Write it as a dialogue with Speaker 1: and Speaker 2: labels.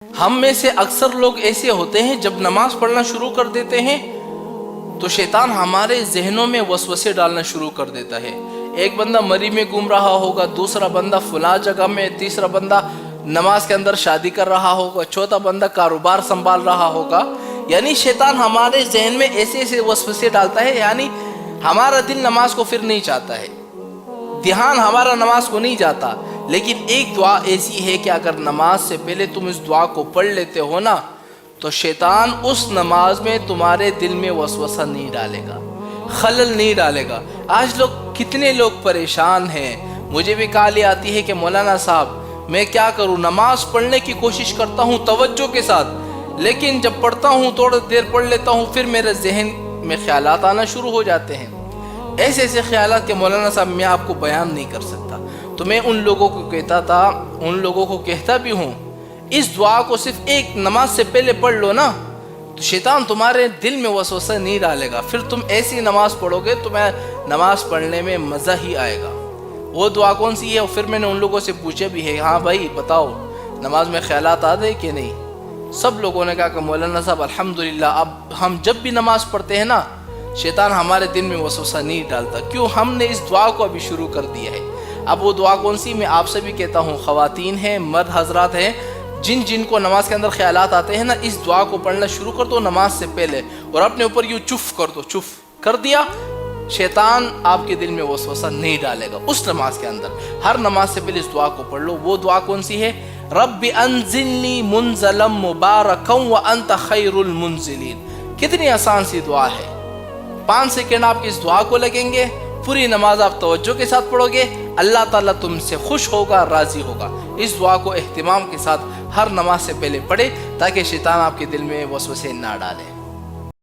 Speaker 1: ہم میں سے اکثر لوگ ایسے ہوتے ہیں جب نماز پڑھنا شروع کر دیتے ہیں تو شیطان ہمارے ذہنوں میں وسوسے ڈالنا شروع کر دیتا ہے۔ ایک بندہ مری میں گھوم رہا ہوگا، دوسرا بندہ فلاں جگہ میں، تیسرا بندہ نماز کے اندر شادی کر رہا ہوگا، چوتھا بندہ کاروبار سنبھال رہا ہوگا۔ یعنی شیطان ہمارے ذہن میں ایسے ایسے وسوسے ڈالتا ہے، یعنی ہمارا دل نماز کو پھر نہیں چاہتا ہے، دھیان ہمارا نماز کو نہیں جاتا۔ لیکن ایک دعا ایسی ہے کہ اگر نماز سے پہلے تم اس دعا کو پڑھ لیتے ہو نا تو شیطان اس نماز میں تمہارے دل میں وسوسہ نہیں ڈالے گا، خلل نہیں ڈالے گا۔ آج لوگ کتنے لوگ پریشان ہیں، مجھے بھی کال آتی ہے کہ مولانا صاحب میں کیا کروں، نماز پڑھنے کی کوشش کرتا ہوں توجہ کے ساتھ، لیکن جب پڑھتا ہوں تھوڑا دیر پڑھ لیتا ہوں پھر میرے ذہن میں خیالات آنا شروع ہو جاتے ہیں، ایسے ایسے خیالات کہ مولانا صاحب میں آپ کو بیان نہیں کر سکتا۔ تو میں ان لوگوں کو کہتا تھا، ان لوگوں کو کہتا بھی ہوں، اس دعا کو صرف ایک نماز سے پہلے پڑھ لو نا تو شیطان تمہارے دل میں وسوسہ نہیں ڈالے گا، پھر تم ایسی نماز پڑھو گے تمہیں نماز پڑھنے میں مزہ ہی آئے گا۔ وہ دعا کون سی ہے؟ پھر میں نے ان لوگوں سے پوچھا بھی ہے، ہاں بھائی بتاؤ نماز میں خیالات آتے کہ نہیں؟ سب لوگوں نے کہا کہ مولانا صاحب الحمدللہ اب ہم جب بھی نماز پڑھتے ہیں نا شیطان ہمارے دل میں وسوسہ نہیں ڈالتا، کیوں؟ ہم نے اس دعا کو ابھی شروع کر دیا ہے۔ اب وہ دعا کون سی؟ میں آپ سے بھی کہتا ہوں، خواتین ہیں، مرد حضرات ہیں، جن کو نماز کے اندر خیالات آتے ہیں نا، اس دعا کو پڑھنا شروع کر دو نماز سے پہلے، اور اپنے اوپر یوں چف کر دو، چف کر دیا، شیطان آپ کے دل میں وسوسہ نہیں ڈالے گا اس نماز کے اندر۔ ہر نماز سے پہلے اس دعا کو پڑھ لو۔ وہ دعا کون سی ہے؟ رب انزلنی منزلا مبارکا وانت خیر المنزلین۔ کتنی آسان سی دعا ہے، 5 سیکنڈ آپ اس دعا کو لگیں گے، پوری نماز آپ توجہ کے ساتھ پڑھو گے، اللہ تعالیٰ تم سے خوش ہوگا، راضی ہوگا۔ اس دعا کو اہتمام کے ساتھ ہر نماز سے پہلے پڑھے تاکہ شیطان آپ کے دل میں وسوسے نہ ڈالے۔